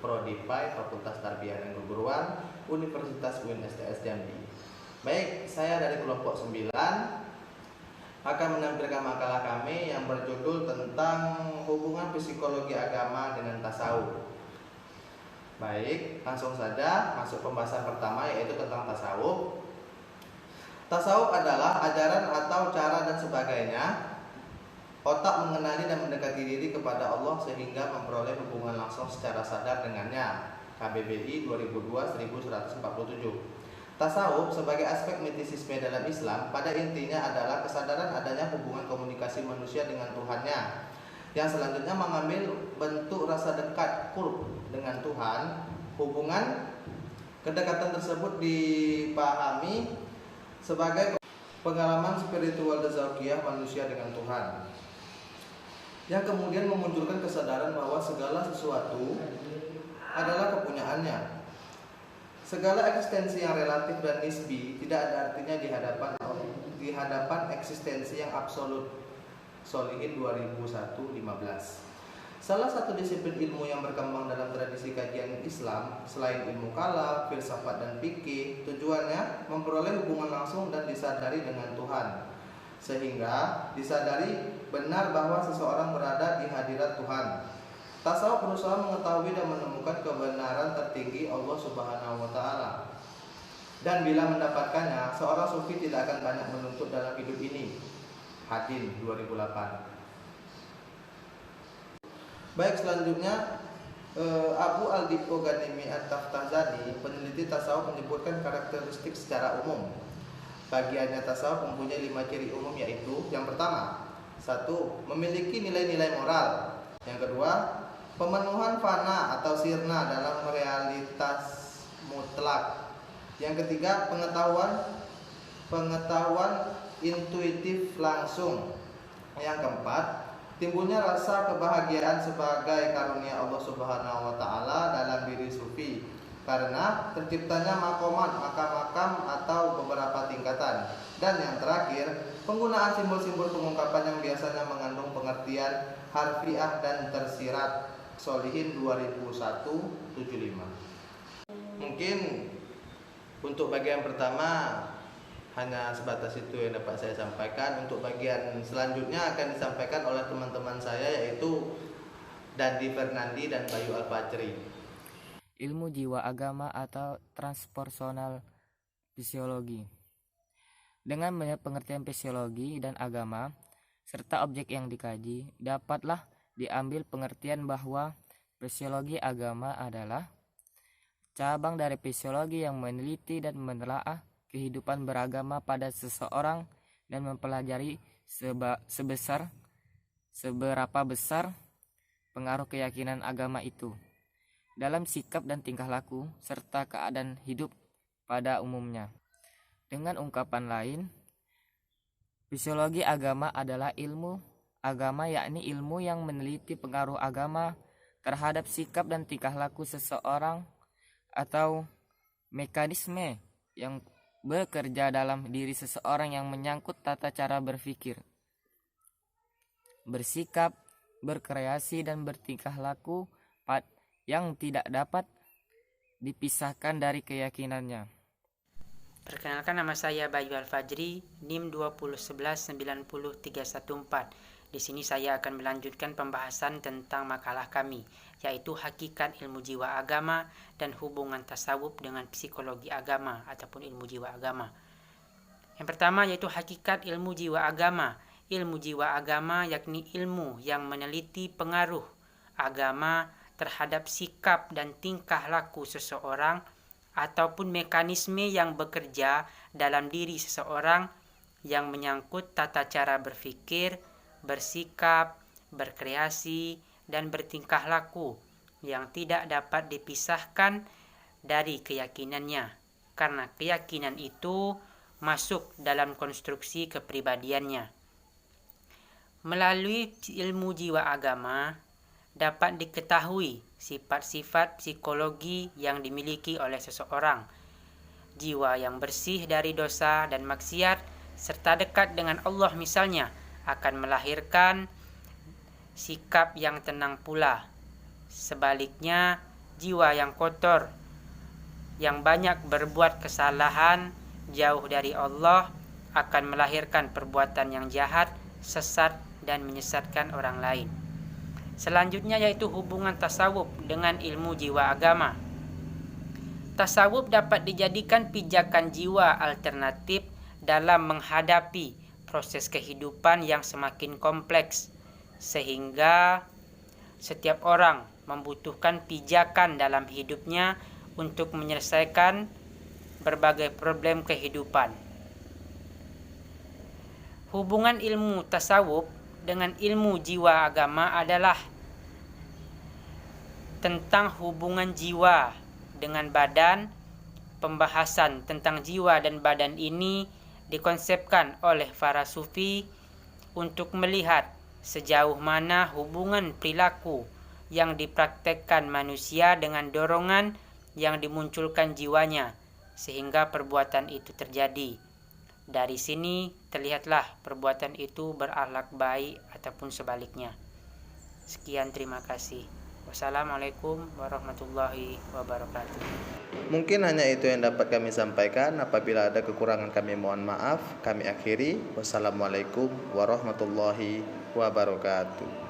Prodi PAI Fakultas Tarbiyah dan Keguruan Universitas UIN STS Jambi. Baik, saya dari kelompok 9 akan menampilkan makalah kami yang berjudul tentang hubungan psikologi agama dengan tasawuf. Baik, langsung saja masuk pembahasan pertama, yaitu tentang tasawuf. Tasawuf adalah ajaran atau cara dan sebagainya otak mengenali dan mendekati diri kepada Allah sehingga memperoleh hubungan langsung secara sadar dengannya. KBBI 2002-1147. Tasawuf sebagai aspek mistisisme dalam Islam pada intinya adalah kesadaran adanya hubungan komunikasi manusia dengan Tuhannya, yang selanjutnya mengambil bentuk rasa dekat qurb dengan Tuhan. Hubungan kedekatan tersebut dipahami sebagai pengalaman spiritual dan zauqiyah manusia dengan Tuhan, yang kemudian memunculkan kesadaran bahwa segala sesuatu adalah kepunyaannya. Segala eksistensi yang relatif dan nisbi tidak ada artinya di hadapan eksistensi yang absolut. Sholihin 2001-15. Salah satu disiplin ilmu yang berkembang dalam tradisi kajian Islam selain ilmu kalam, filsafat dan fikih, tujuannya memperoleh hubungan langsung dan disadari dengan Tuhan, sehingga disadari benar bahwa seseorang berada di hadirat Tuhan. Tasawuf berusaha mengetahui dan menemukan kebenaran tertinggi Allah Subhanahu wa Ta'ala. Dan bila mendapatkannya, seorang sufi tidak akan banyak menuntut dalam hidup ini. Hadin 2008. Baik, selanjutnya Abu Al-Dipo Ghanimi At-Taftazani, peneliti tasawuf, menyebutkan karakteristik secara umum. Bagiannya tasawuf mempunyai 5 ciri umum, yaitu yang pertama, 1. Memiliki nilai-nilai moral. Yang kedua, pemenuhan fana atau sirna dalam realitas mutlak. Yang ketiga, pengetahuan intuitif langsung. Yang keempat, timbulnya rasa kebahagiaan sebagai karunia Allah Subhanahu wa Ta'ala dalam diri sufi karena terciptanya makam atau beberapa tingkatan. Dan yang terakhir, penggunaan simbol-simbol pengungkapan yang biasanya mengandung pengertian harfiah dan tersirat. Sholihin 2001-75. Mungkin untuk bagian pertama hanya sebatas itu yang dapat saya sampaikan. Untuk bagian selanjutnya akan disampaikan oleh teman-teman saya, yaitu Dandi Fernandi dan Bayu Al-Fajri. Ilmu jiwa agama atau transpersonal psikologi. Dengan melihat pengertian psikologi dan agama serta objek yang dikaji, dapatlah diambil pengertian bahwa psikologi agama adalah cabang dari psikologi yang meneliti dan menelaah kehidupan beragama pada seseorang dan mempelajari seberapa besar pengaruh keyakinan agama itu dalam sikap dan tingkah laku serta keadaan hidup pada umumnya. Dengan ungkapan lain, psikologi agama adalah ilmu agama, yakni ilmu yang meneliti pengaruh agama terhadap sikap dan tingkah laku seseorang atau mekanisme yang bekerja dalam diri seseorang yang menyangkut tata cara berpikir, bersikap, berkreasi, dan bertingkah laku yang tidak dapat dipisahkan dari keyakinannya. Perkenalkan, nama saya Bayu Al-Fajri, NIM 201190314. Di sini saya akan melanjutkan pembahasan tentang makalah kami, yaitu hakikat ilmu jiwa agama dan hubungan tasawuf dengan psikologi agama ataupun ilmu jiwa agama. Yang pertama yaitu hakikat ilmu jiwa agama. Ilmu jiwa agama yakni ilmu yang meneliti pengaruh agama terhadap sikap dan tingkah laku seseorang ataupun mekanisme yang bekerja dalam diri seseorang yang menyangkut tata cara berpikir, bersikap, berkreasi, dan bertingkah laku yang tidak dapat dipisahkan dari keyakinannya, karena keyakinan itu masuk dalam konstruksi kepribadiannya. Melalui ilmu jiwa agama dapat diketahui sifat-sifat psikologi yang dimiliki oleh seseorang. Jiwa yang bersih dari dosa dan maksiat serta dekat dengan Allah misalnya akan melahirkan sikap yang tenang pula. Sebaliknya, jiwa yang kotor, yang banyak berbuat kesalahan, jauh dari Allah, akan melahirkan perbuatan yang jahat, sesat, dan menyesatkan orang lain. Selanjutnya yaitu hubungan tasawuf dengan ilmu jiwa agama. Tasawuf dapat dijadikan pijakan jiwa alternatif dalam menghadapi proses kehidupan yang semakin kompleks, sehingga setiap orang membutuhkan pijakan dalam hidupnya untuk menyelesaikan berbagai problem kehidupan. Hubungan ilmu tasawuf dengan ilmu jiwa agama adalah tentang hubungan jiwa dengan badan. Pembahasan tentang jiwa dan badan ini dikonsepkan oleh para sufi untuk melihat sejauh mana hubungan perilaku yang dipraktekkan manusia dengan dorongan yang dimunculkan jiwanya sehingga perbuatan itu terjadi. Dari sini terlihatlah perbuatan itu berakhlak baik ataupun sebaliknya. Sekian, terima kasih. Wassalamualaikum warahmatullahi wabarakatuh. Mungkin hanya itu yang dapat kami sampaikan. Apabila ada kekurangan kami mohon maaf. Kami akhiri. Wassalamualaikum warahmatullahi wabarakatuh.